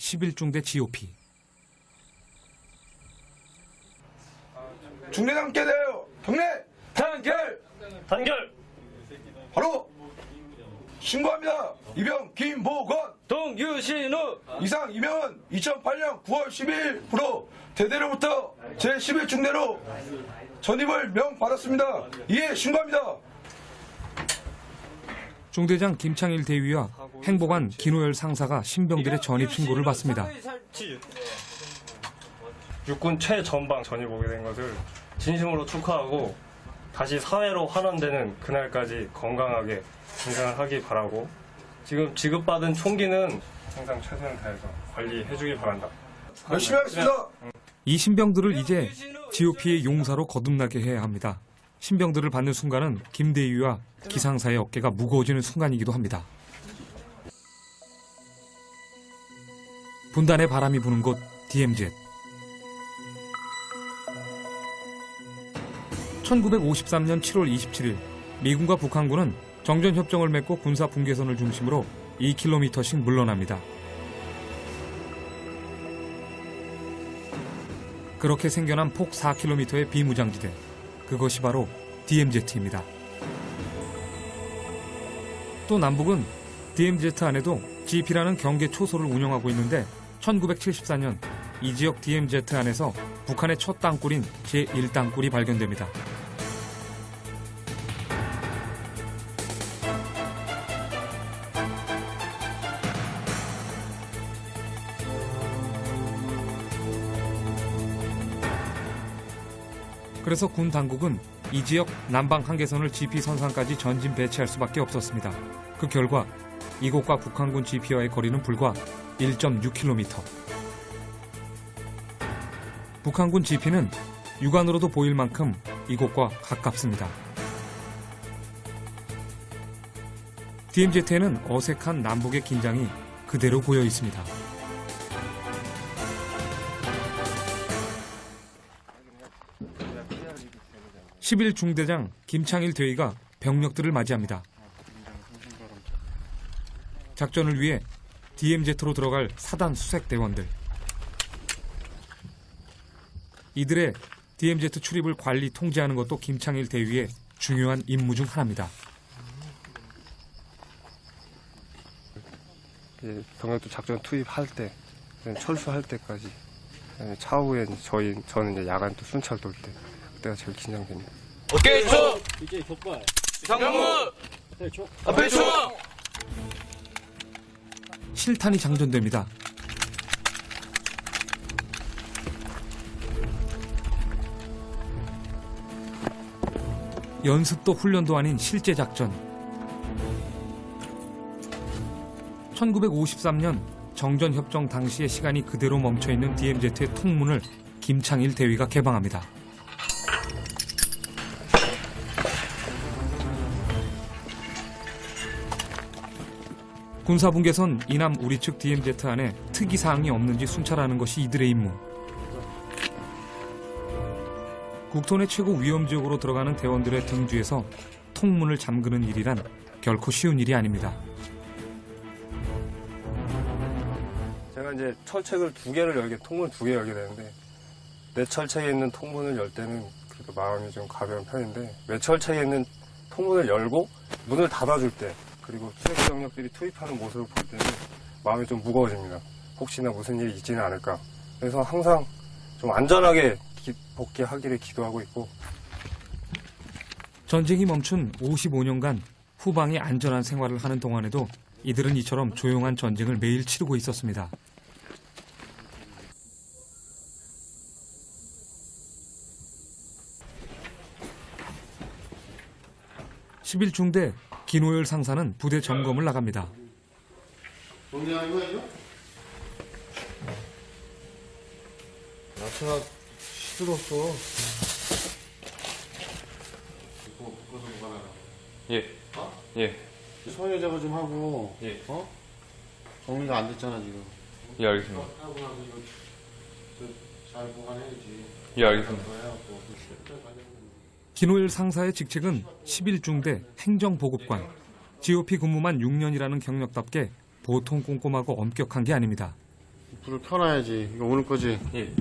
11중대 GOP. 중대장께 대하여 경례 단결 바로 신고합니다. 이병 김보건 동유신우 이상 이명은 2008년 9월 12일부로 대대로부터 제11중대로 전입을 명받았습니다. 이에 신고합니다. 중대장 김창일 대위와 행보관 김호열 상사가 신병들의 전입 신고를 받습니다. 육군 최전방 전입 오게 된 것을 진심으로 축하하고 다시 사회로 환원되는 그날까지 건강하게 진상을 하기 바라고 지금 지급받은 총기는 항상 최선을 다해서 관리해주기 바란다. 열심히 하겠습니다. 이 신병들을 이제 GOP의 용사로 거듭나게 해야 합니다. 신병들을 받는 순간은 김 대위와 기상사의 어깨가 무거워지는 순간이기도 합니다. 분단의 바람이 부는 곳 DMZ. 1953년 7월 27일 미군과 북한군은 정전협정을 맺고 군사 분계선을 중심으로 2km씩 물러납니다. 그렇게 생겨난 폭 4km의 비무장지대. 그것이 바로 DMZ입니다. 또 남북은 DMZ 안에도 GP라는 경계 초소를 운영하고 있는데 1974년 이 지역 DMZ 안에서 북한의 첫 땅굴인 제1땅굴이 발견됩니다. 그래서 군 당국은 이 지역 남방 한계선을 GP 선상까지 전진 배치할 수밖에 없었습니다. 그 결과 이곳과 북한군 GP와의 거리는 불과 1.6km. 북한군 GP는 육안으로도 보일 만큼 이곳과 가깝습니다. DMZ에는 어색한 남북의 긴장이 그대로 보여 있습니다. 11중대장 김창일 대위가 병력들을 맞이합니다. 작전을 위해 DMZ로 들어갈 사단 수색 대원들. 이들의 DMZ 출입을 관리 통제하는 것도 김창일 대위의 중요한 임무 중 하나입니다. 병력도 작전 투입할 때, 철수할 때까지, 차후엔 저는 이제 야간 또 순찰 돌 때, 그때가 제일 긴장됩니다. 오케이 초 이제 족발 상무 앞에 초 앞에 초 실탄이 장전됩니다. 연습도 훈련도 아닌 실제 작전. 1953년 정전협정 당시의 시간이 그대로 멈춰있는 DMZ의 통문을 김창일 대위가 개방합니다. 군사분계선 이남 우리 측 DMZ 안에 특이사항이 없는지 순찰하는 것이 이들의 임무. 국토 내 최고 위험지역으로 들어가는 대원들의 등 뒤에서 통문을 잠그는 일이란 결코 쉬운 일이 아닙니다. 제가 이제 철책을 2개를 열게, 통문을 2개 열게 되는데, 내 철책에 있는 통문을 열 때는 그래도 마음이 좀 가벼운 편인데, 내 철책에 있는 통문을 열고 문을 닫아줄 때, 그리고 수색 병력들이 투입하는 모습을 볼 때는 마음이 좀 무거워집니다. 혹시나 무슨 일이 있지는 않을까. 그래서 항상 좀 안전하게 복귀하기를 기도하고 있고. 전쟁이 멈춘 55년간 후방이 안전한 생활을 하는 동안에도 이들은 이처럼 조용한 전쟁을 매일 치르고 있었습니다. (11중대) 김호열 상사는 부대 점검을 나갑니다. 정리하는 거야, 이거? 야채가 시들었어. 이거 묶어서 보관하라. 예. 어? 예. 소외 제거 좀 하고. 예. 어? 정리가 안 됐잖아, 지금. 예, 알겠습니다. 하고 나서 이거 잘 보관해야지. 예, 알겠습니다. 김호열 상사의 직책은 11중대 행정보급관. GOP 근무만 6년이라는 경력답게 보통 꼼꼼하고 엄격한 게 아닙니다. 불을 켜놔야지. 이거 오늘 거지? 예.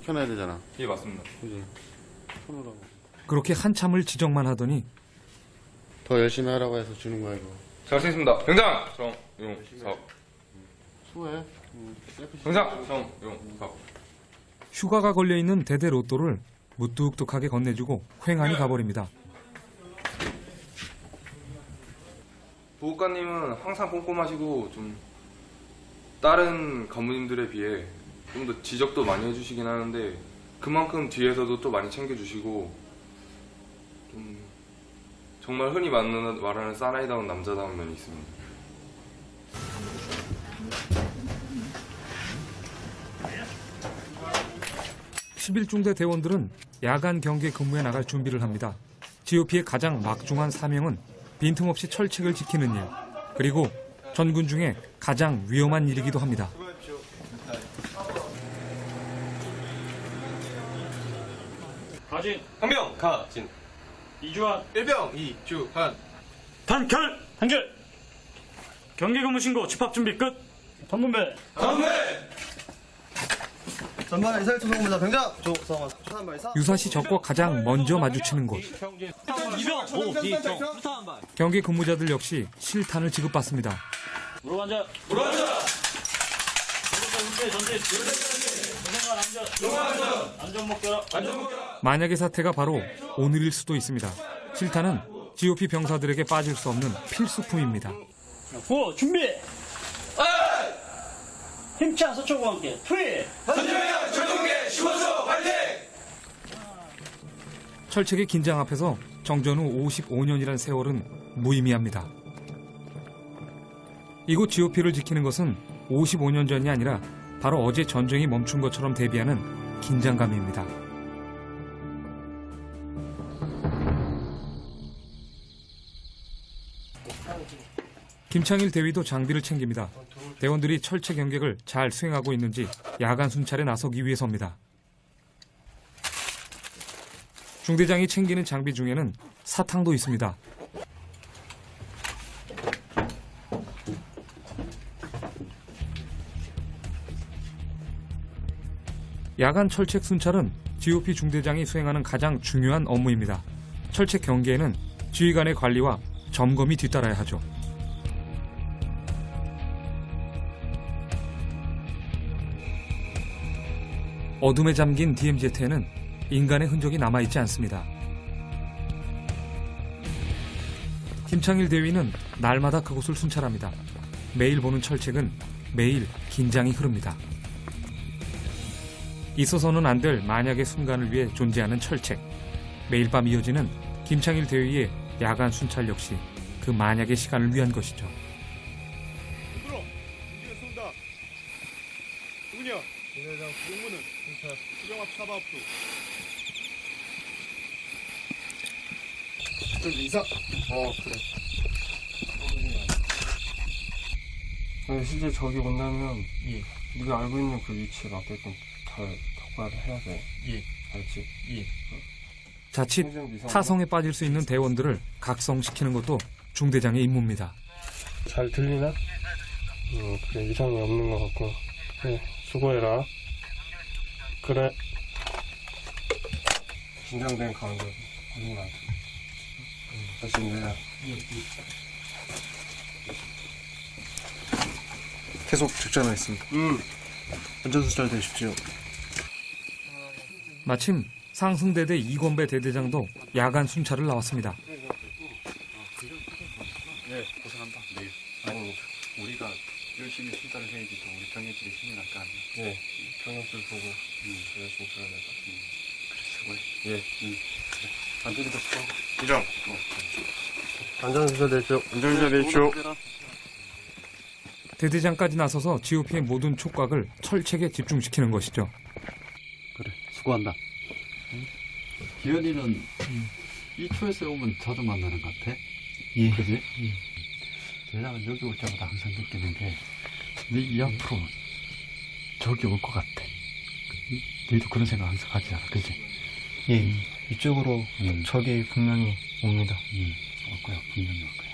켜놔야 되잖아. 예, 맞습니다. 그지? 켜놓으라고. 그렇게 한참을 지적만 하더니 더 열심히 하라고 해서 주는 거야, 이거. 잘 쓰겠습니다. 병장! 정용석. 수고해. 병장! 정용석. 휴가가 걸려있는 대대 로또를 무뚝뚝하게 건네주고 횡하니 가버립니다. 보호관님은 항상 꼼꼼하시고 좀 다른 간부님들에 비해 좀 더 지적도 많이 해주시긴 하는데 그만큼 뒤에서도 또 많이 챙겨주시고 좀 정말 흔히 말하는 사나이다운 남자다운 면이 있습니다. (11중대) 대원들은 야간 경계 근무에 나갈 준비를 합니다. GOP의 가장 막중한 사명은 빈틈없이 철책을 지키는 일, 그리고 전군 중에 가장 위험한 일이기도 합니다. 가진 한명 가진 이주환 일병 이주한 단결 경기 근무 신고 집합 준비 끝. 전문배 전반 이사일 초성무자 병장 조성원 초산발사 유사시 적과 가장 먼저 마주치는 곳. 이병 오기정 경계 근무자들 역시 실탄을 지급받습니다. 무릎 앉아 전진 안전 목결 만약의 사태가 바로 오늘일 수도 있습니다. 실탄은 GOP 병사들에게 빠질 수 없는 필수품입니다. 후 준비 힘차 서초구와 함께 투입 철책의 긴장 앞에서 정전 후 55년이란 세월은 무의미합니다. 이곳 GOP를 지키는 것은 55년 전이 아니라 바로 어제 전쟁이 멈춘 것처럼 대비하는 긴장감입니다. 김창일 대위도 장비를 챙깁니다. 대원들이 철책 경계를 잘 수행하고 있는지 야간 순찰에 나서기 위해서입니다. 중대장이 챙기는 장비 중에는 사탕도 있습니다. 야간 철책 순찰은 GOP 중대장이 수행하는 가장 중요한 업무입니다. 철책 경계에는 지휘관의 관리와 점검이 뒤따라야 하죠. 어둠에 잠긴 DMZ에는 인간의 흔적이 남아있지 않습니다. 김창일 대위는 날마다 그곳을 순찰합니다. 매일 보는 철책은 매일 긴장이 흐릅니다. 있어서는 안 될 만약의 순간을 위해 존재하는 철책. 매일 밤 이어지는 김창일 대위의 야간 순찰 역시 그 만약의 시간을 위한 것이죠. 누구냐? 대대장 용무는 경찰 수정합 사바업소. 좀 이사. 그래. 아니, 실제 저기 온다면 네가 알고 있는 그 위치에 맞게끔 잘 격발을 해야 돼. 알지? 자칫 타성에 빠질 수 있는 대원들을 각성시키는 것도 중대장의 임무입니다. 잘 들리나? 그래, 이상이 없는 것 같고. 그래, 수고해라. 그래. 긴장된 가운데 하는 거 같아. 다시 내가. 계속 적장하겠습니다. 안전수잘 되십시오. 마침 상승대대 이권배 대대장도 야간 순찰을 나왔습니다. 네, 고생한다. 네. 아니, 우리가 열심히 순찰을 해야지 또 우리 병력들이 힘이 날 거 아니야. 네, 병력들 보고 열심히 들어야 될 것 같아. 그래, 수고해. 예. 그래. 안전히도 수고. 이장. 안전수사 되십시오. 안전수사 되십시오. 대대장까지 나서서 GOP의 모든 촉각을 철책에 집중시키는 것이죠. 그래, 수고한다. 기현이는 이 초에서 오면 자주 만나는 것 같아. 예. 그지? 대장은 여기 올 때마다 항상 느끼는 게, 네 앞으로 저기 올 것 같아. 너희도 그런 생각 항상 하지 않아, 그지? 예 이쪽으로 적이 분명히 옵니다. 올 거야, 분명히 올 거야.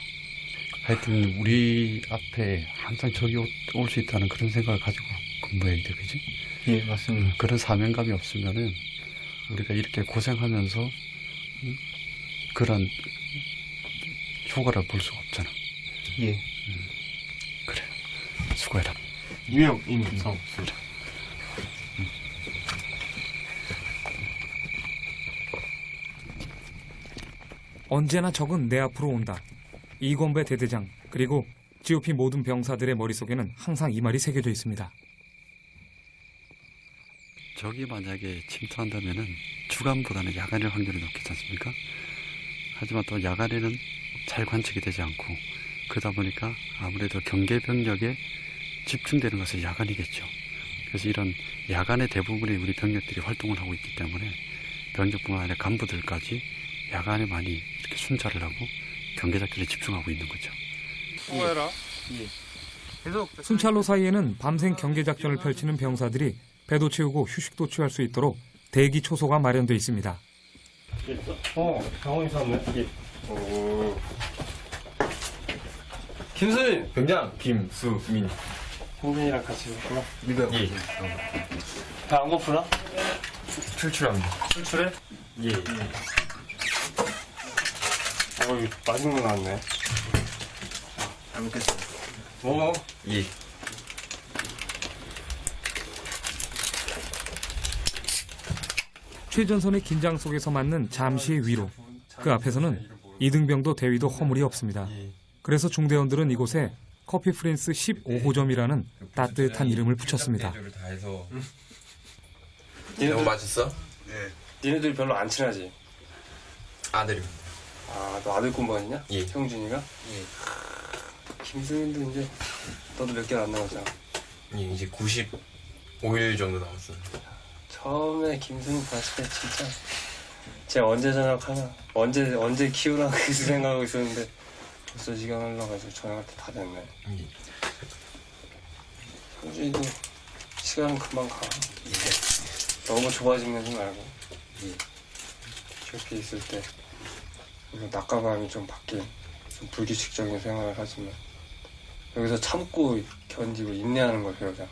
하여튼 우리 앞에 항상 적이 올 수 있다는 그런 생각을 가지고 근무해야 돼, 그지? 예, 맞습니다. 그런 사명감이 없으면은 우리가 이렇게 고생하면서 그런 효과를 볼 수가 없잖아. 예. 그래, 수고해라. 유형 임성. 언제나 적은 내 앞으로 온다. 이건배 대대장 그리고 GOP 모든 병사들의 머릿속에는 항상 이 말이 새겨져 있습니다. 적이 만약에 침투한다면은 주간보다는 야간일 확률이 높겠지 않습니까? 하지만 또 야간에는 잘 관측이 되지 않고 그러다 보니까 아무래도 경계 병력에 집중되는 것은 야간이겠죠. 그래서 이런 야간의 대부분의 우리 병력들이 활동을 하고 있기 때문에 병력뿐만 아니라 간부들까지 야간에 많이 이렇게 순찰을 하고 경계 잡기에 집중하고 있는 거죠. 수고해라. 순찰로 사이에는 밤샘 경계 작전을 펼치는 병사들이 배도 채우고 휴식도 취할 수 있도록 대기 초소가 마련돼 있습니다. 병원이 샀네. 김수민 병장 김수민. 홍빈이랑 같이 있구나. 믿어요. 예. 배안 고프나? 출출합니다. 출출해? 예. 어이, 맛있는 거 나왔네. 잘 먹겠습니다. 먹어. 예. 최전선의 긴장 속에서 맞는 잠시의 위로. 그 앞에서는 이등병도 대위도 허물이 없습니다. 그래서 중대원들은 이곳에 커피 프린스 15호점이라는 따뜻한 이름을 붙였습니다. 다 해서 너무 맛있어? 니네들이 별로 안 친하지? 아들입니다. 아, 너 아들 공부하냐? 예. 형준이가? 예. 김승민도 이제 너도 몇 개월 안 남았잖아. 예, 이제 95일 정도 남았어요. 처음에 김승민 봤을 때 진짜 제가 언제 전역하나 언제 키우나 그 생각하고 있었는데 벌써 시간 흘러가지고 전역할 때 다 됐네. 예. 형준이도 시간은 금방 가. 너무 좁아지지 말고 저렇게 있을 때 물론 낮과 밤이 좀 바뀐 좀 불규칙적인 생활을 하지만 여기서 참고 견디고 인내하는 걸 배우잖아.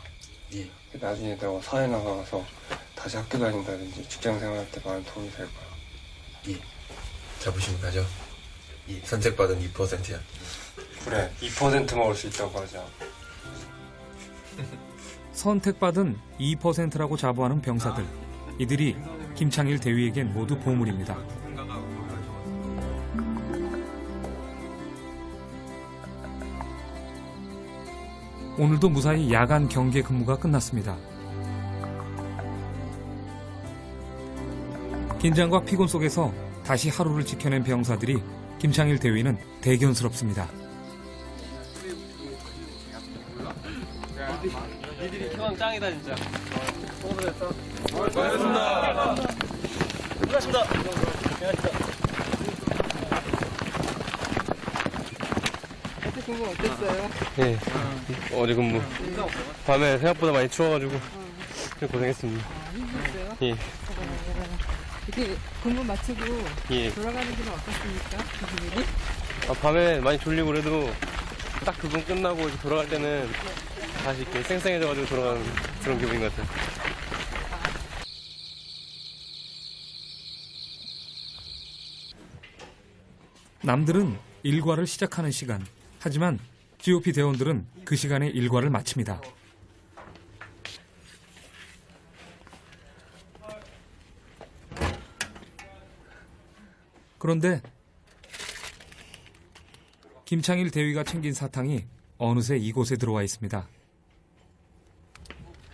나중에 내가 사회 나가서 다시 학교 다닌다든지 직장 생활할 때 많은 도움이 될 거야. 잡으시면 가죠. 선택받은 2%야. 그래, 2% 먹을 수 있다고 하자. 선택받은 2%라고 자부하는 병사들. 이들이 김창일 대위에겐 모두 보물입니다. 오늘도 무사히 야간 경계 근무가 끝났습니다. 긴장과 피곤 속에서 다시 하루를 지켜낸 병사들이 김창일 대위는 대견스럽습니다. 니들이 교환 짱이다 진짜. 예, 어제 근무. 밤에 생각보다 많이 추워가지고 고생했습니다. 힘들었어요? 예, 이렇게 근무 마치고 예. 돌아가는 길은 어떻습니까? 그 기분이? 밤에 많이 졸리고 그래도 딱 그분 끝나고 이제 돌아갈 때는 다시 이렇게 쌩쌩해져가지고 돌아가는 그런 기분인 것 같아요. 남들은 일과를 시작하는 시간. 하지만 GOP 대원들은 그 시간에 일과를 마칩니다. 그런데 김창일 대위가 챙긴 사탕이 어느새 이곳에 들어와 있습니다.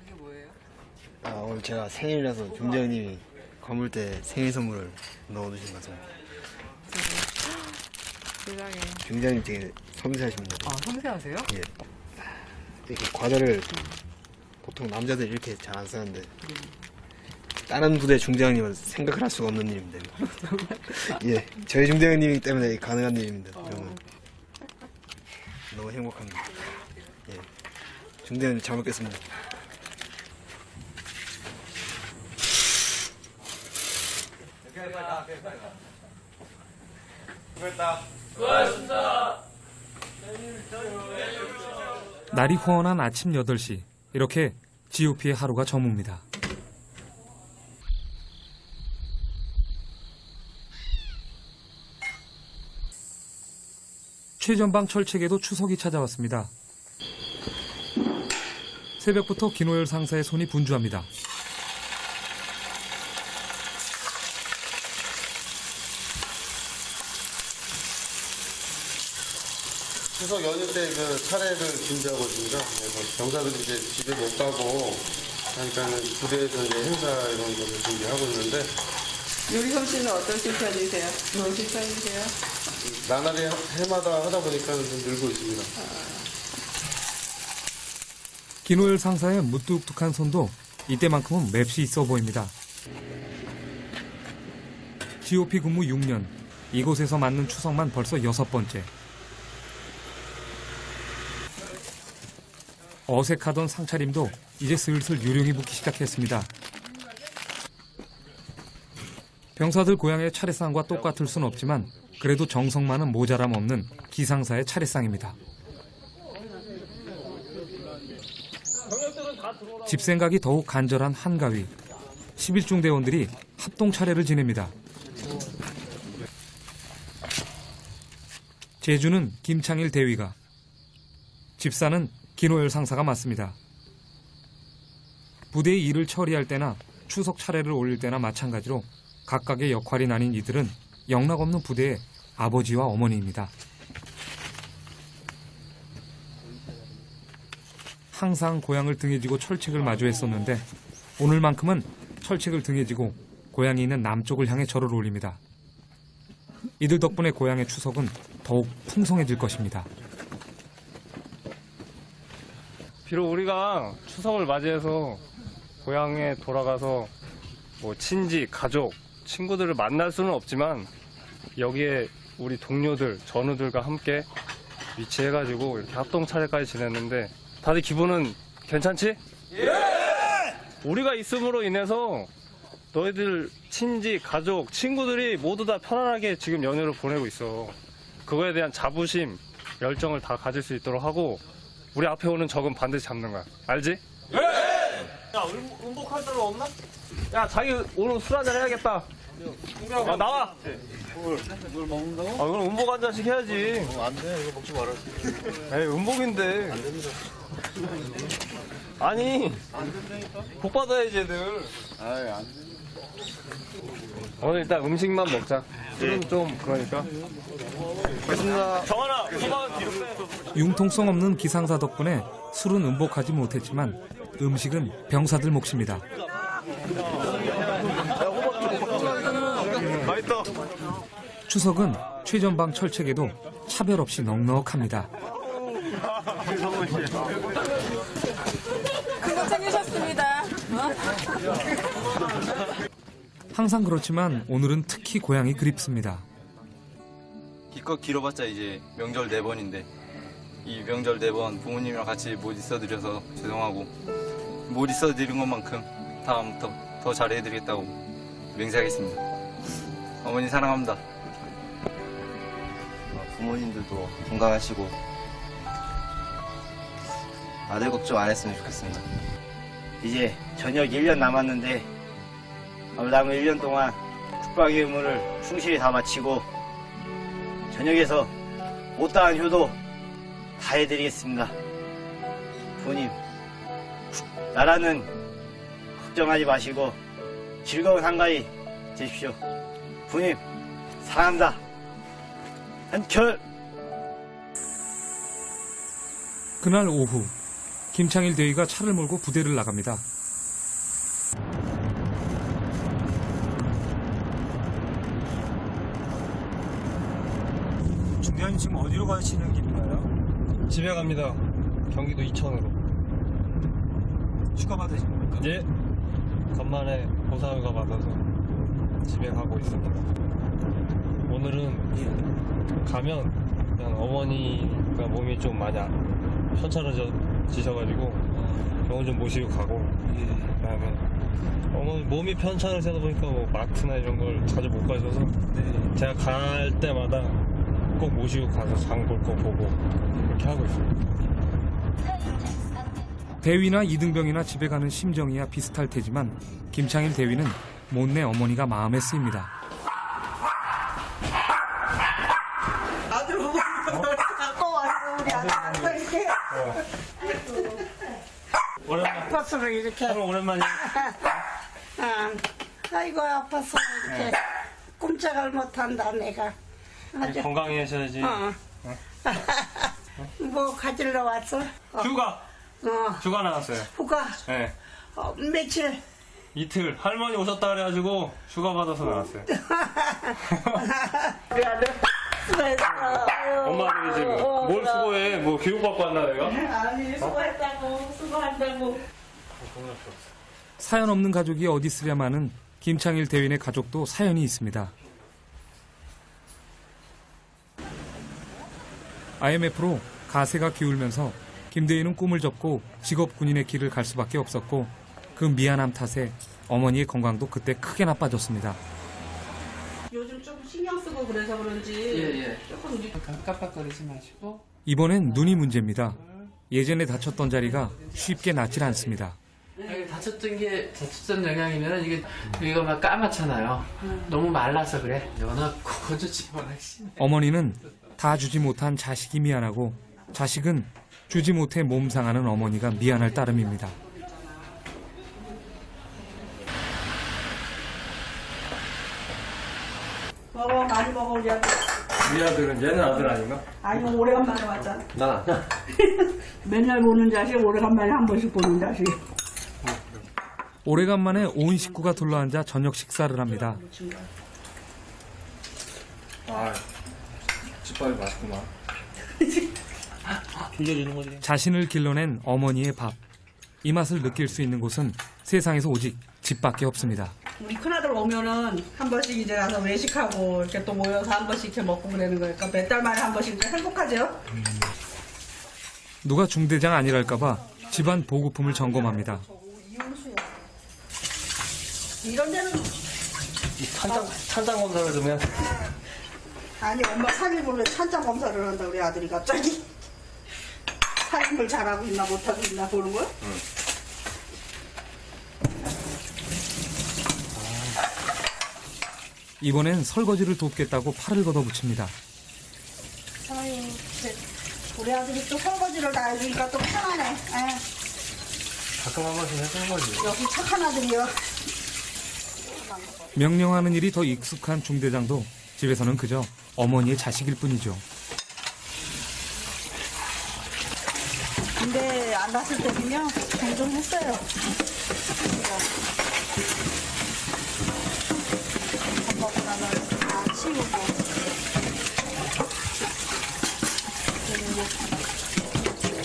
그게 뭐예요? 아, 오늘 제가 생일이라서 중장님이 건물대 생일 선물을 넣어주신 거죠. 세상에. 중장님 되게 섬세하신 분이에요. 아, 섬세하세요? 예. 이렇게 과자를 보통 남자들 이렇게 잘 안 쓰는데 다른 부대 중장님은 생각을 할 수가 없는 일입니다. 예, 저희 중장님이기 때문에 가능한 일입니다. 저는 너무 행복합니다. 예, 중장님 잘 먹겠습니다. 날이 후원한 아침 8시. 이렇게 GOP의 하루가 저뭅니다. 최전방 철책에도 추석이 찾아왔습니다. 새벽부터 김호열 상사의 손이 분주합니다. 추석 연휴 때 그 차례를 준비하고 있습니다. 그래서 병사들이 이제 집에 못 가고 그러니까는 부대에서 이제 행사 이런 거를 준비하고 있는데 요리 솜씨는 어떠신 편이세요? 좋으신 편이세요? 나날이 해마다 하다 보니까 좀 늘고 있습니다. 김호열 상사의 무뚝뚝한 손도 이때만큼은 맵시 있어 보입니다. GOP 근무 6년, 이곳에서 맞는 추석만 벌써 6번째. 어색하던 상차림도 이제 슬슬 요령이 붙기 시작했습니다. 병사들 고향의 차례상과 똑같을 순 없지만 그래도 정성만은 모자람 없는 기상사의 차례상입니다. 집생각이 더욱 간절한 한가위. 11중 대원들이 합동 차례를 지냅니다. 제주는 김창일 대위가, 집사는 김호열 상사가 맡습니다. 부대의 일을 처리할 때나 추석 차례를 올릴 때나 마찬가지로 각각의 역할이 나뉜 이들은 영락없는 부대의 아버지와 어머니입니다. 항상 고향을 등에 지고 철책을 마주했었는데 오늘만큼은 철책을 등에 지고 고향이 있는 남쪽을 향해 절을 올립니다. 이들 덕분에 고향의 추석은 더욱 풍성해질 것입니다. 비록 우리가 추석을 맞이해서 고향에 돌아가서 뭐 친지, 가족, 친구들을 만날 수는 없지만 여기에 우리 동료들, 전우들과 함께 위치해가지고 이렇게 합동 차례까지 지냈는데 다들 기분은 괜찮지? 예! 우리가 있음으로 인해서 너희들 친지, 가족, 친구들이 모두 다 편안하게 지금 연휴를 보내고 있어. 그거에 대한 자부심, 열정을 다 가질 수 있도록 하고 우리 앞에 오는 적은 반드시 잡는 거야. 알지? 예! 야, 음복할 사람 없나? 야, 자기 오늘 술 한잔 해야겠다. 아, 나와! 물 먹는다고? 아, 그럼 음복 한 잔씩 해야지. 안 돼, 이거 먹지 말아. 에이, 음복인데. 안 됩니다. 아니, 복 받아야지, 애들. 아이, 안 돼. 오늘 일단 음식만 먹자. 술은 좀, 그러니까. 알겠습니다. 정하나, 소방 뒤로 빼. 융통성 없는 기상사 덕분에 술은 음복하지 못했지만 음식은 병사들 몫입니다. 맛있다. 추석은 최전방 철책에도 차별 없이 넉넉합니다. 그거 챙기셨습니다. 항상 그렇지만 오늘은 특히 고향이 그립습니다. 기껏 길어봤자 이제 명절 4번인데 이 명절 4번 부모님이랑 같이 못 있어드려서 죄송하고 못 있어드린 것만큼 다음부터 더 잘해드리겠다고 맹세하겠습니다. 어머니 사랑합니다. 부모님들도 건강하시고 아들 걱정 안 했으면 좋겠습니다. 이제 저녁 1년 남았는데 남은 1년 동안 국방의 의무를 충실히 다 마치고 저녁에서 못다한 효도 다 해드리겠습니다. 부모님, 나라는 걱정하지 마시고 즐거운 한가위 되십시오. 부모님, 사랑합니다. 한결. 그날 오후 김창일 대위가 차를 몰고 부대를 나갑니다. 중대장님 지금 어디로 가시는 길인가요? 집에 갑니다. 경기도 이천으로. 휴가 받으신 겁니까? 예. 간만에 보상휴가 받아서 집에 가고 있습니다. 오늘은 가면 그냥 어머니가 몸이 좀 많이 편찮아지셔가지고 병원 좀 모시고 가고 그다음에 어머니 몸이 편찮으시다 보니까 뭐 마트나 이런 걸 자주 못 가셔서 제가 갈 때마다 꼭 모시고 가서 장 볼 거 보고 이렇게 하고 있어요. 대위나 이등병이나 집에 가는 심정이야 비슷할 테지만 김창일 대위는 못내 어머니가 마음에 쓰입니다. 아들 보고 갖고 왔어 우리 아들 이렇게. 오랜만에. 아팠어 이렇게. 오랜만이야. 아이고 아팠어 이렇게. 꼼짝을 못한다 내가. 아주. 건강해져야지. 뭐 가지러 왔어? 휴가. 휴가 나갔어요. 휴가. 네. 며칠? 이틀. 할머니 오셨다 그래가지고 휴가 받아서 나갔어요. 우리 아들. 엄마들이 지금 뭘 수고해? 뭐 교육받고 왔나 내가? 아니 수고했다고 수고한다고. 사연 없는 가족이 어디 있으랴마는 김창일 대위의 가족도 사연이 있습니다. IMF로 가세가 기울면서 김대위는 꿈을 접고 직업 군인의 길을 갈 수밖에 없었고 그 미안함 탓에 어머니의 건강도 그때 크게 나빠졌습니다. 요즘 좀 신경 쓰고 그래서 그런지 조금 깜빡거리지 마시고. 이번엔 눈이 문제입니다. 예전에 다쳤던 자리가 쉽게 낫질 않습니다. 다쳤던 영향이면 이거 막 까맣잖아요. 너무 말라서 그래. 워낙 고주지 워낙 심해. 어머니는 다 주지 못한 자식이 미안하고 자식은 주지 못해 몸 상하는 어머니가 미안할 따름입니다. 먹어 많이 먹어 우리 아들. 우리 아들은 얘는 아들 아닌가? 아니 오래간만에 왔잖아. 난 아니야. 맨날 보는 자식 오래간만에 한 번씩 보는 자식. 오래간만에 온 식구가 둘러앉아 저녁 식사를 합니다. 아, 집밥이 맛있구만. 빌려주는 거지. 자신을 길러낸 어머니의 밥. 이 맛을 느낄 수 있는 곳은 세상에서 오직 집밖에 없습니다. 우리 큰아들 오면은 한 번씩 이제 가서 외식하고 이렇게 또 모여서 한 번씩 이렇게 먹고 그러는 거니까 몇 달 만에 한 번씩 이제 행복하죠? 누가 중대장 아니랄까봐 집안 보급품을 점검합니다. 이런 데는 찬장 검사를 좀 해야 돼. 아니 엄마 살림을 왜 찬장 검사를 한다 우리 아들이 갑자기 살림을 잘하고 있나 못하고 있나 보는 거야? 이번엔 설거지를 돕겠다고 팔을 걷어붙입니다. 아유, 우리 아들이 또 설거지를 다 해주니까 또 편하네. 에. 가끔 한 번씩 해주는 거지. 역시 착한 아들이요. 명령하는 일이 더 익숙한 중대장도 집에서는 그저 어머니의 자식일 뿐이죠. 근데 안 갔을 때는요, 종종 했어요. 밥 먹고 나면 다 치우고.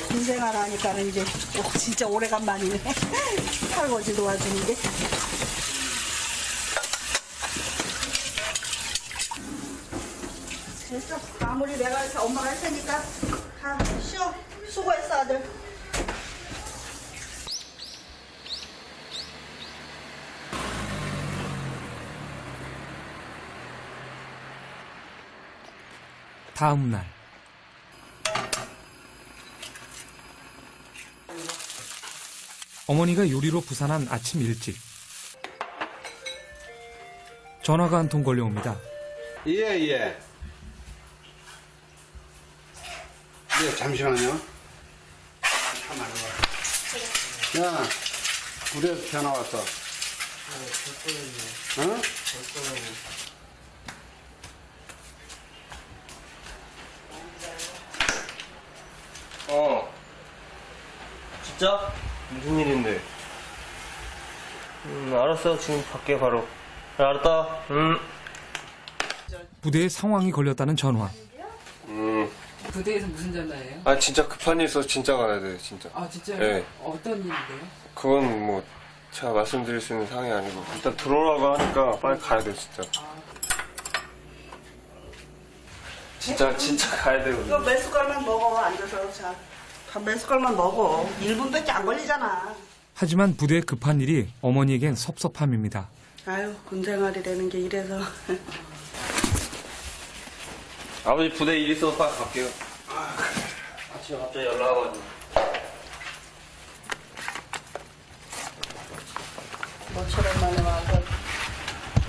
군생활 하니까는 이제 진짜 오래간만이네. 설거지 도와주는 게. 됐어. 아무리 내가 엄마가 할 테니까 다 쉬어. 수고했어 아들. 다음 날. 어머니가 요리로 부산한 아침 일찍. 전화가 한 통 걸려옵니다. 예, 잠시만요. 야, 우리한테 전화 왔어. 응? 진짜? 무슨 일인데? 알았어. 지금 갈게 바로. 알았다. 부대에 상황이 걸렸다는 전화. 부대에서 무슨 전화예요? 아, 진짜 급한 일 있어서 진짜 가야 돼, 진짜. 아 진짜요? 네. 어떤 일인데요? 그건 뭐 제가 말씀드릴 수 있는 상황이 아니고 일단 들어오라고 하니까 빨리 가야 돼, 진짜. 진짜 가야 이거 되거든. 몇 숟갈만 먹어 앉아서. 자, 몇 숟갈만 먹어. 1분밖에 안 걸리잖아. 하지만 부대에 급한 일이 어머니에겐 섭섭함입니다. 아유, 군생활이라는 게 이래서. 아버지 부대 일 있어서 빨리 갈게요. 아침에 갑자기 연락 와가지고. 너처럼 만에 와서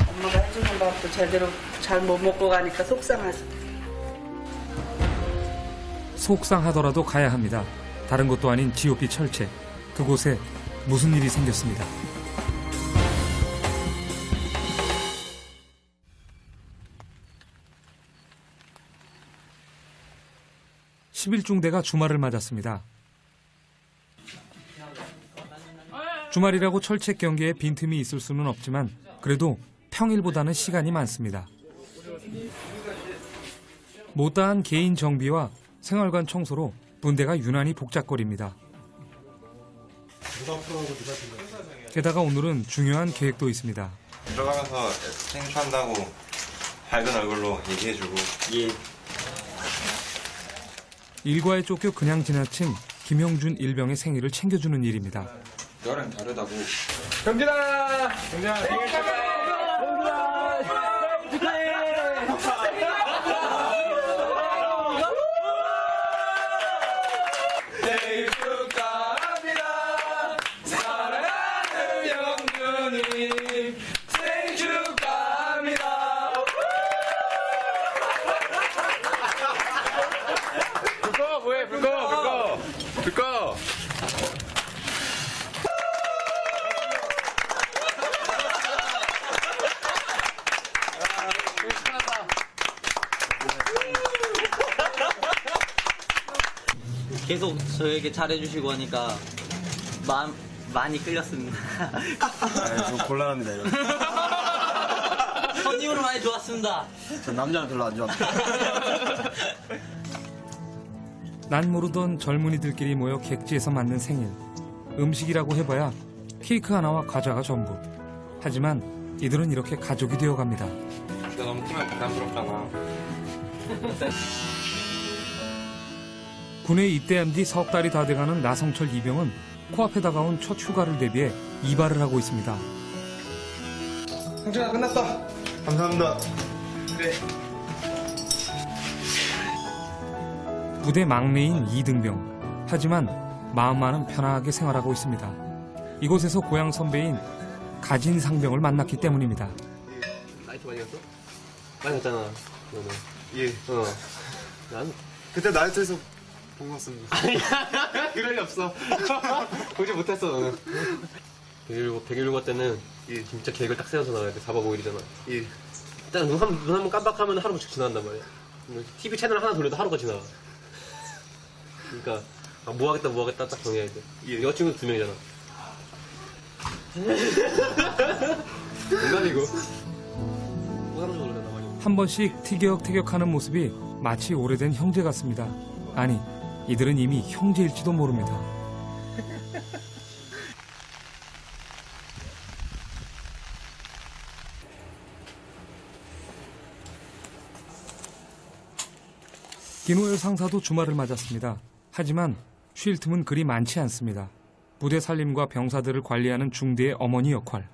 엄마가 해주는 밥도 제대로 잘 못 먹고 가니까 속상하지. 속상하더라도 가야 합니다. 다른 곳도 아닌 GOP 철책. 그곳에 무슨 일이 생겼습니다. (11중대가) 주말을 맞았습니다. 주말이라고 철책 경기에 빈틈이 있을 수는 없지만 그래도 평일보다는 시간이 많습니다. 못다한 개인 정비와 생활관 청소로 분대가 유난히 복잡거립니다. 게다가 오늘은 중요한 계획도 있습니다. 들어가면서 생추한다고 밝은 얼굴로 얘기해주고. 일과에 쫓겨 그냥 지나친 김형준 일병의 생일을 챙겨주는 일입니다. 너랑 다르다고. 경진아! 경진아 생일 축하해! 경진아! 축하해! 생일 축하합니다. 사랑하는 영준이 생일 축하합니다. 불 꺼! 뭐해? 불 꺼! 불 꺼! 불 꺼! 계속 저에게 잘해주시고 하니까 많이 끌렸습니다. 좀 곤란합니다, 이거. 선임으로 많이 좋았습니다. 전 남자는 별로 안 좋아합니다. 난 모르던 젊은이들끼리 모여 객지에서 맞는 생일. 음식이라고 해봐야 케이크 하나와 과자가 전부. 하지만 이들은 이렇게 가족이 되어갑니다. 근데 너무 크면 부담스럽잖아. 군에 입대한 뒤 석 달이 다 돼가는 나성철 이병은 코앞에 다가온 첫 휴가를 대비해 이발을 하고 있습니다. 형준아 끝났어. 감사합니다. 그래. 부대 막내인 이등병. 하지만 마음만은 편하게 생활하고 있습니다. 이곳에서 고향 선배인 가진 상병을 만났기 때문입니다. 나이트 많이 갔어? 많이 갔잖아. 너는. 예. 난 그때 나이트에서 본 것 같습니다. 그럴 리 없어. 보지 못했어 너는. 119 때는 진짜 계획을 딱 세워서 나가야 돼. 4박 5일이잖아. 예. 일단 눈 한 번 깜빡하면 하루가 쭉 지나간단 말이야. TV 채널 하나 돌려도 하루가 지나가. 그러니까 뭐 하겠다 딱 정해야 돼. 여자친구 2명이잖아. 농담이고. 하루 종일 그러잖아 많이. 한 번씩 티격태격하는 모습이 마치 오래된 형제 같습니다. 아니, 이들은 이미 형제일지도 모릅니다. 김호열 상사도 주말을 맞았습니다. 하지만 쉴 틈은 그리 많지 않습니다. 부대 살림과 병사들을 관리하는 중대의 어머니 역할.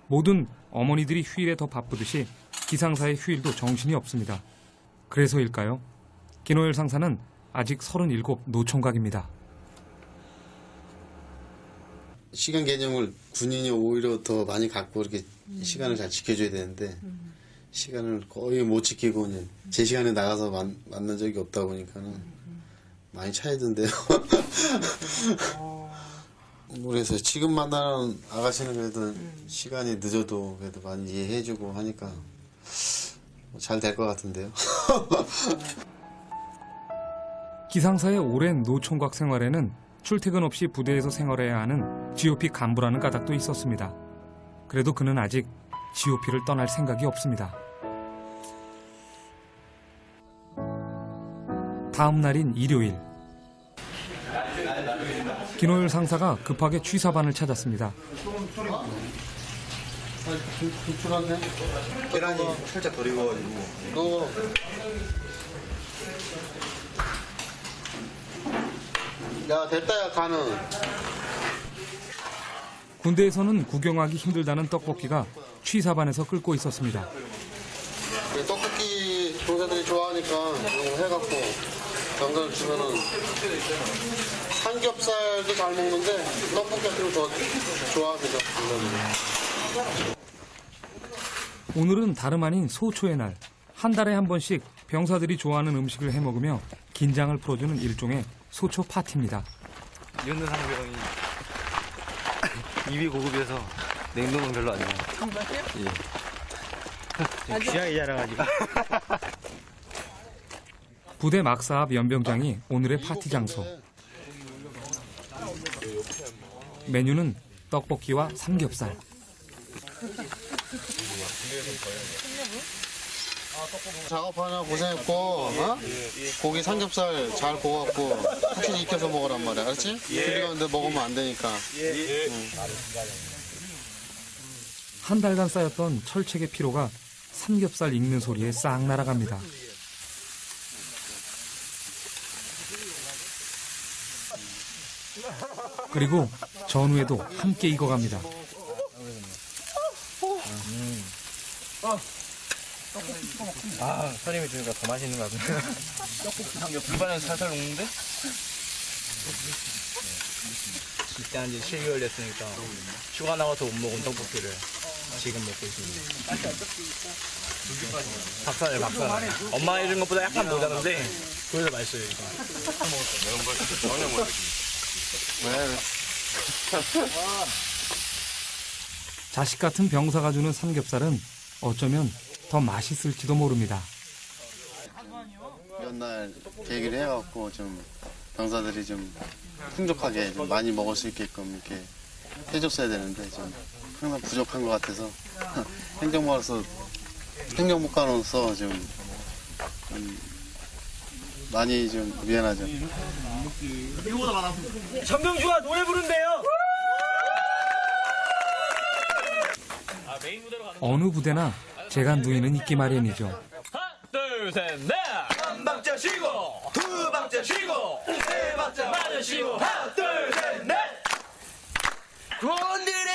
모든 어머니들이 휴일에 더 바쁘듯이 기상사의 휴일도 정신이 없습니다. 그래서일까요? 김호열 상사는 아직 37 노총각입니다. 시간 개념을 군인이 오히려 더 많이 갖고 이렇게 시간을 잘 지켜줘야 되는데 시간을 거의 못 지키고 이제 제 시간에 나가서 만난 적이 없다 보니까는 많이 차이던데요. 그래서 지금 만나는 아가씨는 그래도 시간이 늦어도 그래도 많이 이해해주고 하니까 잘 될 것 같은데요. 기상사의 오랜 노총각 생활에는 출퇴근 없이 부대에서 생활해야 하는 GOP 간부라는 까닭도 있었습니다. 그래도 그는 아직 GOP를 떠날 생각이 없습니다. 다음 날인 일요일. 김호열 상사가 급하게 취사반을 찾았습니다. 불출한데? 계란이 살짝 덜 익어가지고. 야, 됐다, 야, 간은. 군대에서는 구경하기 힘들다는 떡볶이가 취사반에서 끓고 있었습니다. 떡볶이 우리 병사들이 좋아하니까 이거 해갖고 병사를 주면은 삼겹살도 잘 먹는데 떡볶이 같은 거 더 좋아합니다. 병사들이. 오늘은 다름 아닌 소초의 날. 한 달에 한 번씩 병사들이 좋아하는 음식을 해 먹으며 긴장을 풀어주는 일종의 소초 파티입니다. 윤느 상병이 입이 고급해서 냉동은 별로 안 좋아해요. 정말요? 예. 귀하게 자라가지고. 부대 막사 앞 연병장이 오늘의 파티 장소. 메뉴는 떡볶이와 삼겹살. 작업하느라 고생했고, 어? 고기 삼겹살 잘 구워갖고 푹 익혀서 먹으란 말이야, 알았지? 들어가는데 먹으면 안 되니까. 한 달간 쌓였던 철책의 피로가 삼겹살 익는 소리에 싹 날아갑니다. 그리고 전후에도 함께 익어갑니다. 아, 사장님이 주니까 더 맛있는 것 같은데. 떡볶이 삼겹살. 불판에서 살살 녹는데? 입대한 지 7개월 됐으니까 휴가 나가서 못 먹은 떡볶이를 지금 먹고 있습니다. 박살. 엄마 해준 것보다 약간 모자란데 그래도 맛있어요. 이거. 자식 같은 병사가 주는 삼겹살은 어쩌면 더 맛있을지도 모릅니다. 몇 날 계기를 해갖고 좀 병사들이 좀 풍족하게 좀 많이 먹을 수 있게끔 이렇게 해줬어야 되는데 좀 항상 부족한 것 같아서 행정복관으로서 좀 많이 좀 미안하죠. 전병주가 노래 부른대요. 어느 부대나 재간 누이는 있기 마련이죠. 둘, 셋, 넷! 한 박자 쉬고, 두 박자 쉬고, 세 박자 맞아 쉬고, 하나, 둘, 셋, 넷! 곤드레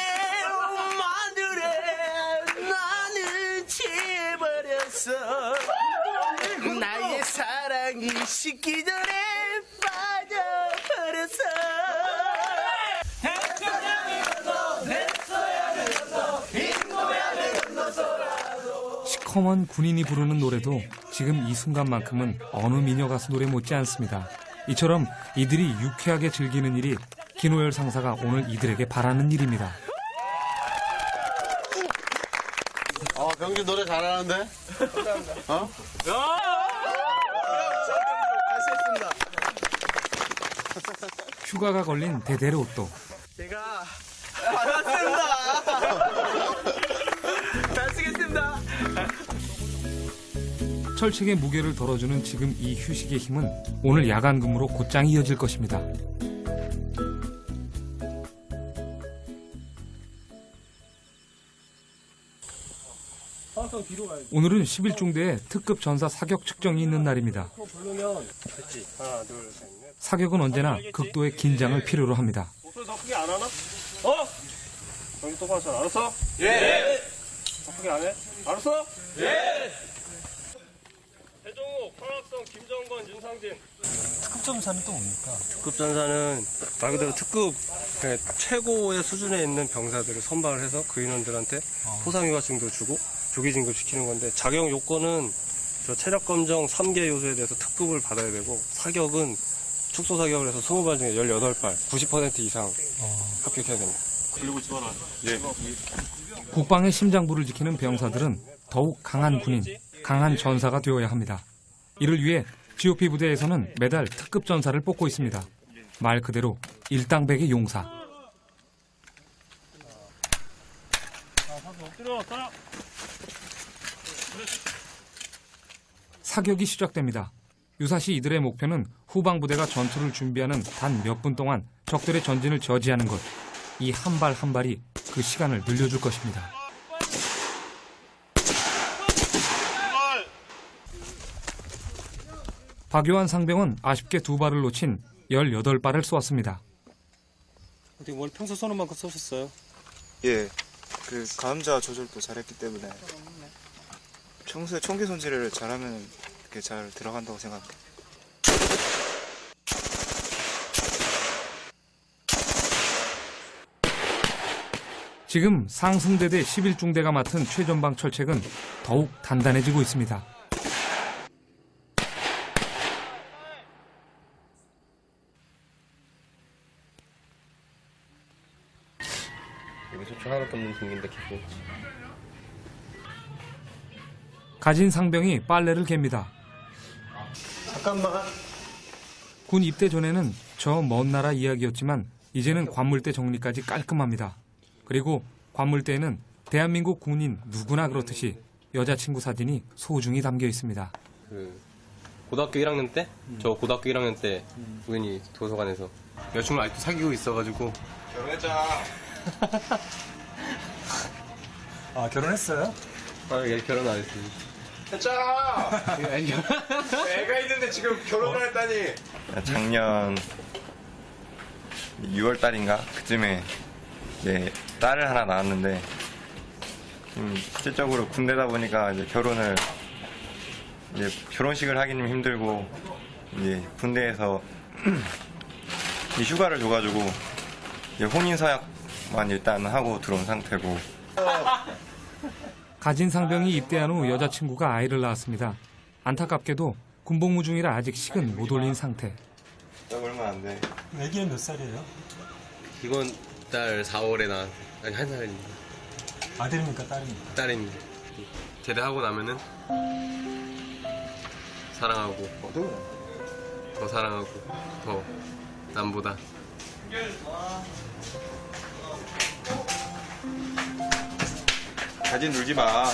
만드레 나는 취해버렸어. 나의 사랑이 식기 전에 빠져버렸어. 시커먼 군인이 부르는 노래도 지금 이 순간만큼은 어느 미녀 가수 노래 못지 않습니다. 이처럼 이들이 유쾌하게 즐기는 일이 김호열 상사가 오늘 이들에게 바라는 일입니다. 병준 노래 잘하는데? 어? 휴가가 걸린 대대로또. 제가 받았습니다. 잘 쓰겠습니다. 철책의 무게를 덜어주는 지금 이 휴식의 힘은 오늘 야간 근무로 곧장 이어질 것입니다. 오늘은 11중대에 특급 전사 사격 측정이 있는 날입니다. 부르면 됐지. 하나, 둘, 셋, 넷. 사격은 언제나 극도의 긴장을 필요로 합니다. 목소리 더 크게 안 하나? 정신 똑바로 잘 알았어? 예! 더 크게 안 해? 알았어? 예! 해종욱, 황학성, 김정건, 윤상진. 특급전사는 또 뭡니까? 특급전사는 말 그대로 특급 그냥 최고의 수준에 있는 병사들을 선발을 해서 그 인원들한테 포상휴가증도 주고 조기진급 시키는 건데 자격 요건은 저 체력 검정 3개 요소에 대해서 특급을 받아야 되고 사격은 축소 사격을 해서 20발 중에 18발 90% 이상 합격해야 됩니다. 그리고 집어라. 예. 국방의 심장부를 지키는 병사들은 더욱 강한 군인, 강한 전사가 되어야 합니다. 이를 위해 GOP 부대에서는 매달 특급 전사를 뽑고 있습니다. 말 그대로 일당백의 용사. 사격이 시작됩니다. 유사시 이들의 목표는 후방 부대가 전투를 준비하는 단 몇 분 동안 적들의 전진을 저지하는 것. 이 한 발 한 발이 그 시간을 늘려줄 것입니다. 박요한 상병은 아쉽게 2발을 놓친 18발을 쏘았습니다. 어떻게 뭘 평소 쏘는 만큼 쏘셨어요? 예, 그 감자 조절도 잘했기 때문에 평소에 총기 손질을 잘하면 그게 잘 들어간다고 생각해. 지금 상승대대 11중대가 맡은 최전방 철책은 더욱 단단해지고 있습니다. 여기 소총 하나도 없는 중인데 기분. 가진 상병이 빨래를 갭니다. 잠깐만. 군 입대 전에는 저 먼 나라 이야기였지만 이제는 관물대 정리까지 깔끔합니다. 그리고 관물대에는 대한민국 군인 누구나 그렇듯이 여자친구 사진이 소중히 담겨 있습니다. 그 고등학교 1학년 때? 저 고등학교 1학년 때 우연히 도서관에서 여자친구를 아직도 사귀고 있어가지고. 결혼했잖아. 아, 결혼했어요? 아, 얘 결혼 안 했습니다. 했잖아. 애가 있는데 지금 결혼을 했다니. 작년 6월 달인가 그쯤에 이제 딸을 하나 낳았는데 실질적으로 군대다 보니까 이제 결혼식을 하기는 좀 힘들고 이제 군대에서 이 휴가를 줘가지고 이제 혼인 서약만 일단 하고 들어온 상태고. 가진 상병이 입대한 후 여자친구가 아이를 낳았습니다. 안타깝게도 군복무 중이라 아직 식은 못 올린 상태. 딱 얼마 안 돼. 애기는 몇 살이에요? 이번 달 4월에 난 아니 1살입니다. 아들입니까 딸입니까? 딸입니다. 제대하고 나면은 사랑하고 더 사랑하고 더 남보다 가진 놀지 마.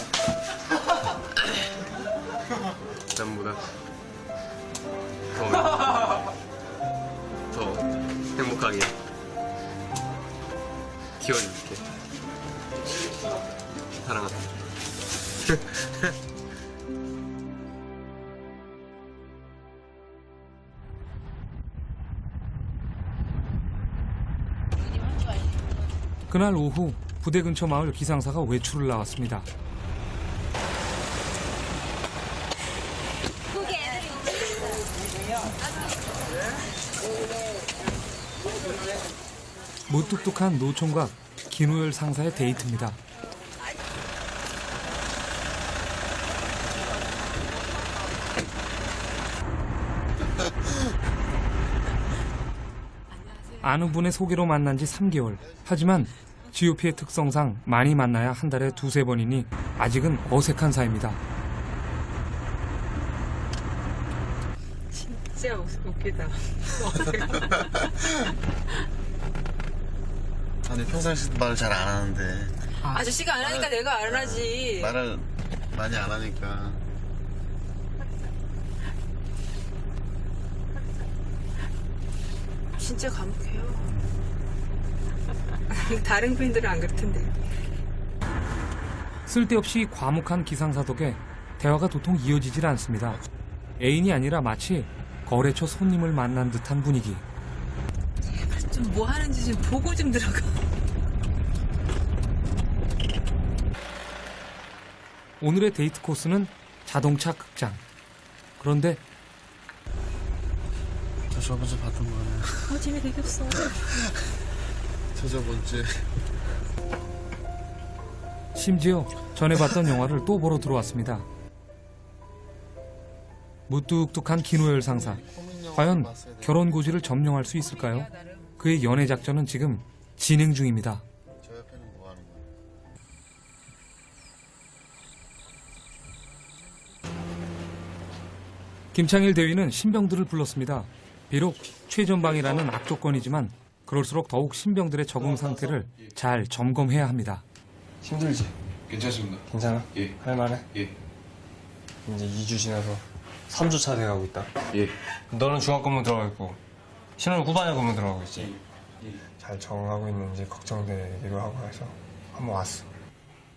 남보다 더 행복하게 키워줄게. 사랑한다. 그날 오후 부대 근처 마을 기상사가 외출을 나왔습니다. 무뚝뚝한 노총각 김우열 상사의 데이트입니다. 아는 분의 소개로 만난 지 3개월. 하지만 GOP의 특성상 많이 만나야 한 달에 2-3번이니 아직은 어색한 사이입니다. 진짜 웃기다. 아니 평상시 말을 잘 안 하는데. 아저씨가 안 하니까 내가 안 하지. 말을 많이 안 하니까. 진짜 감옥해요. 다른 군인들은 안 그럴 텐데. 쓸데없이 과묵한 기상사 덕에 대화가 도통 이어지질 않습니다. 애인이 아니라 마치 거래처 손님을 만난 듯한 분위기. 제발 좀 뭐 하는지 좀 보고 좀 들어가. 오늘의 데이트 코스는 자동차 극장. 그런데 저번 주에 봤던 거네. 재미 되게 없어. 저번 주에. 심지어 전에 봤던 영화를 또 보러 들어왔습니다. 무뚝뚝한 김우열 상사. 과연 결혼 고지를 점령할 수 있을까요? 그의 연애 작전은 지금 진행 중입니다. 저 옆에는 뭐 하는 거야? 김창일 대위는 신병들을 불렀습니다. 비록 최전방이라는 악조건이지만 그럴수록 더욱 신병들의 적응 상태를 잘 점검해야 합니다. 힘들지? 괜찮습니다. 괜찮아? 예. 할만해? 예. 이제 2주 지나서 3주차 돼가고 있다. 예. 너는 중학교만 들어가 있고 신호는 후반학교만 들어가고 있지. 잘 적응하고 있는지 걱정되기도 하고 해서 한번 왔어.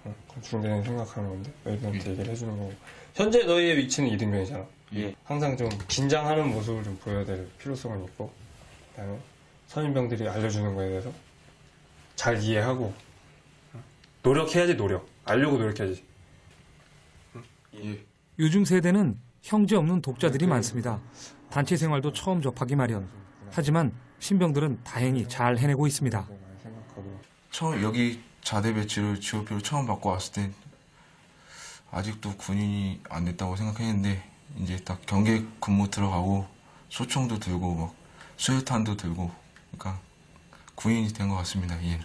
응? 그럼 중대는 생각하는 건데 너희들한테 얘기를 해주는 거고. 현재 너희의 위치는 이등병이잖아. 예. 항상 좀 긴장하는 모습을 좀 보여야 될 필요성은 있고, 그다음에 선임병들이 알려주는 거에 대해서 잘 이해하고 노력해야지. 알려고 노력해야지. 요즘 세대는 형제 없는 독자들이 많습니다. 단체 생활도 처음 접하기 마련. 하지만 신병들은 다행히 잘 해내고 있습니다. 처음 여기 자대 배치를 GOP로 처음 받고 왔을 때 아직도 군인이 안 됐다고 생각했는데 이제 딱 경계 근무 들어가고 소총도 들고 막 수류탄도 들고 그러니까 군인이 된 것 같습니다. 예.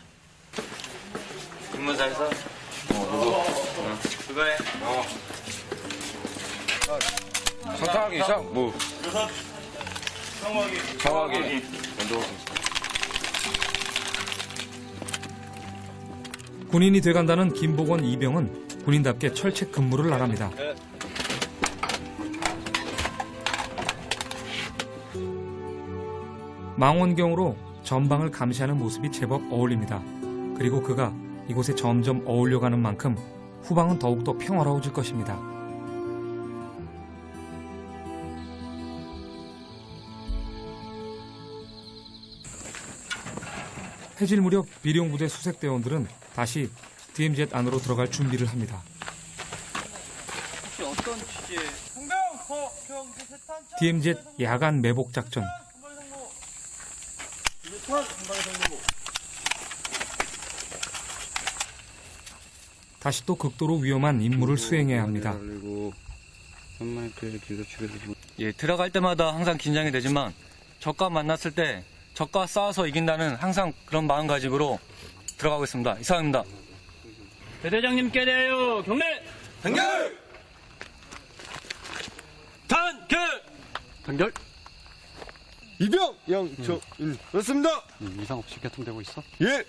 근무 잘해서 누구? 그거해. 상타하기 이상 뭐 상하기 먼저 군인이 돼간다는 김복원 이병은 군인답게 철책 근무를 나갑니다. 망원경으로 전방을 감시하는 모습이 제법 어울립니다. 그리고 그가 이곳에 점점 어울려가는 만큼 후방은 더욱더 평화로워질 것입니다. 해질 무렵 비룡부대 수색대원들은 다시 DMZ 안으로 들어갈 준비를 합니다. 혹시 어떤 취지의 DMZ 야간 매복 작전. 다시 또 극도로 위험한 임무를 수행해야 합니다. 예, 들어갈 때마다 항상 긴장이 되지만 적과 만났을 때 적과 싸워서 이긴다는 항상 그런 마음가짐으로 들어가고 있습니다. 이상입니다. 대대장님께 대하여 경례! 단결! 단결! 단결! 이병 양조일 그렇습니다. 이상 없이 개통되고 있어? 예.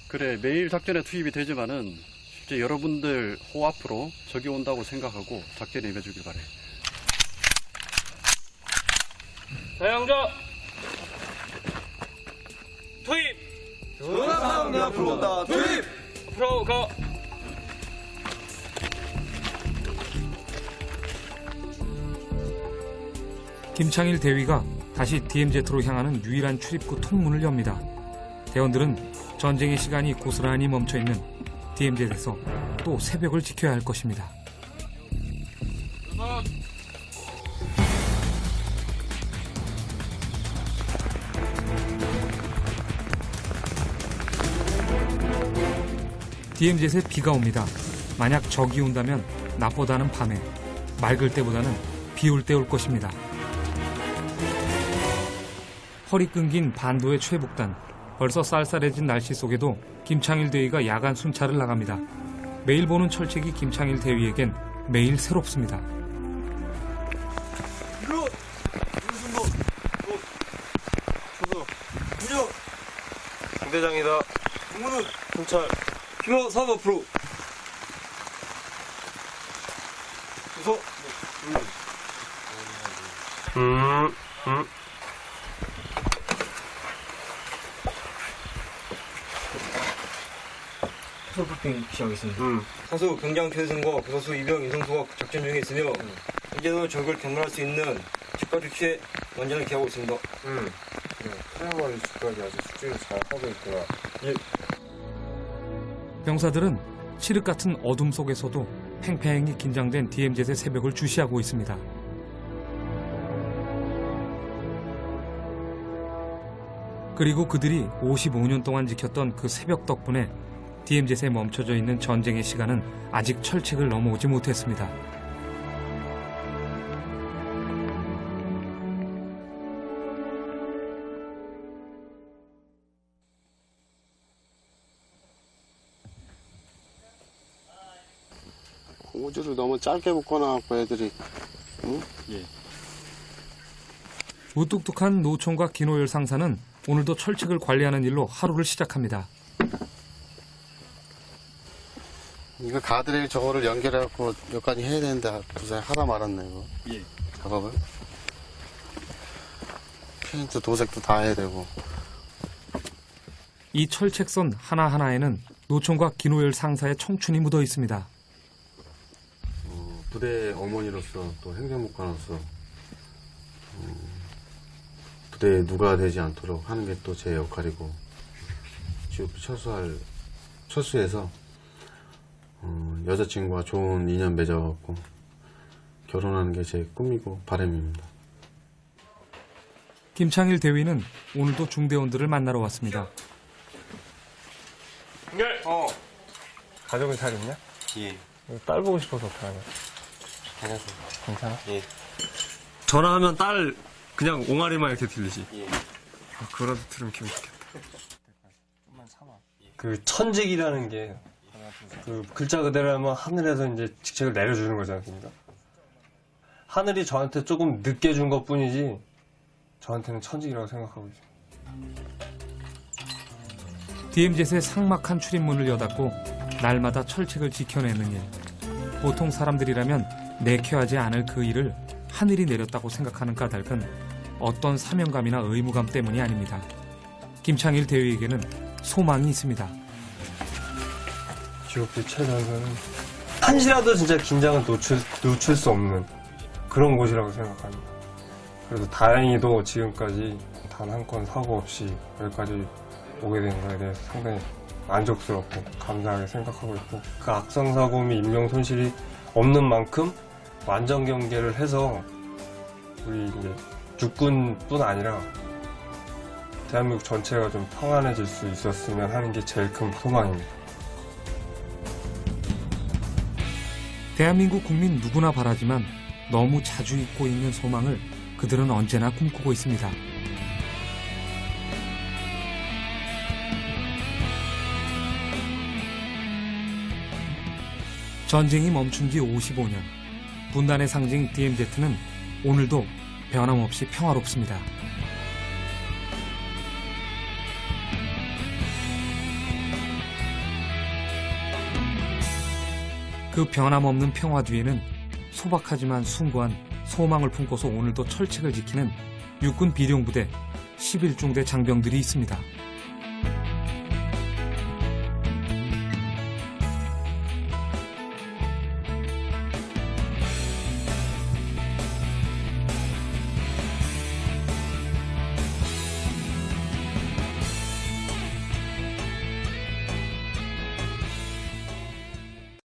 그래, 매일 작전에 투입이 되지만은 실제 여러분들 호앞으로 적이 온다고 생각하고 작전에 임해주길 바래. 사양자 투입! 전화상대 앞으로 온다. 투입! 앞으로 가! 김창일 대위가 다시 DMZ로 향하는 유일한 출입구 통문을 엽니다. 대원들은 전쟁의 시간이 고스란히 멈춰있는 DMZ에서 또 새벽을 지켜야 할 것입니다. DMZ에 비가 옵니다. 만약 적이 온다면 낮보다는 밤에, 맑을 때보다는 비 올 때 올 것입니다. 허리 끊긴 반도의 최북단. 벌써 쌀쌀해진 날씨 속에도 김창일 대위가 야간 순찰을 나갑니다. 매일 보는 철책이 김창일 대위에겐 매일 새롭습니다. 중대장이다. 공무는 순찰. 피로 사업 앞으로. 주소. 소불핑 시작하겠습니다. 사수 경장 최승과 부사수 이병 인성수가 작전 중에 있으며 이제는 적을 경멸할 수 있는 집까지 취해 완전히 기하고 있습니다. 사양관이 집까지 아주 숙제를 잘 하고 있구나. 예. 병사들은 칠흑 같은 어둠 속에서도 팽팽히 긴장된 DMZ의 새벽을 주시하고 있습니다. 그리고 그들이 55년 동안 지켰던 그 새벽 덕분에 DMZ에 멈춰져 있는 전쟁의 시간은 아직 철책을 넘어오지 못했습니다. 고무줄을 너무 짧게 묶어놔갖고 애들이 응? 예. 무뚝뚝한 노총각 김호열 상사는 오늘도 철책을 관리하는 일로 하루를 시작합니다. 이거 가드레일 저거를 연결해갖고 여기까지 해야 되는데 부산에 하다 말았네 이거. 예. 작업을. 페인트 도색도 다 해야 되고. 이 철책선 하나하나에는 노총각 김호열 상사의 청춘이 묻어 있습니다. 부대 어머니로서 또 행정복관으로서 부대에 누가 되지 않도록 하는 게 또 제 역할이고 GOP 철수해서 여자친구와 좋은 인연 맺어갖고 결혼하는 게 제 꿈이고 바람입니다. 김창일 대위는 오늘도 중대원들을 만나러 왔습니다. 가족은 잘 있냐? 예. 딸 보고 싶어서 어떡하냐? 안녕하세요. 괜찮아? 예. 전화하면 딸 그냥 옹알이만 이렇게 들리지? 예. 그거라도 들으면 기분 좋겠다. 그 천직이라는 게 그 글자 그대로 하면 하늘에서 이제 직책을 내려주는 거지 않습니까? 하늘이 저한테 조금 늦게 준 것 뿐이지 저한테는 천직이라고 생각하고 있어요. DMZ의 삭막한 출입문을 여닫고 날마다 철책을 지켜내는 일. 보통 사람들이라면 내켜하지 않을 그 일을 하늘이 내렸다고 생각하는 까닭은 어떤 사명감이나 의무감 때문이 아닙니다. 김창일 대위에게는 소망이 있습니다. GOP 최단서는 한시라도 진짜 긴장은 놓칠 수 없는 그런 곳이라고 생각합니다. 그래서 다행히도 지금까지 단 한 건 사고 없이 여기까지 오게 된 거에 대해서 상당히 만족스럽고 감사하게 생각하고 있고, 그 악성사고 및 인명 손실이 없는 만큼 완전 경계를 해서 우리 이제 육군뿐 아니라 대한민국 전체가 좀 평안해질 수 있었으면 하는 게 제일 큰 소망입니다. 대한민국 국민 누구나 바라지만 너무 자주 잊고 있는 소망을 그들은 언제나 꿈꾸고 있습니다. 전쟁이 멈춘 지 55년. 분단의 상징 DMZ는 오늘도 변함없이 평화롭습니다. 그 변함없는 평화 뒤에는 소박하지만 숭고한 소망을 품고서 오늘도 철책을 지키는 육군 비룡부대 11중대 장병들이 있습니다.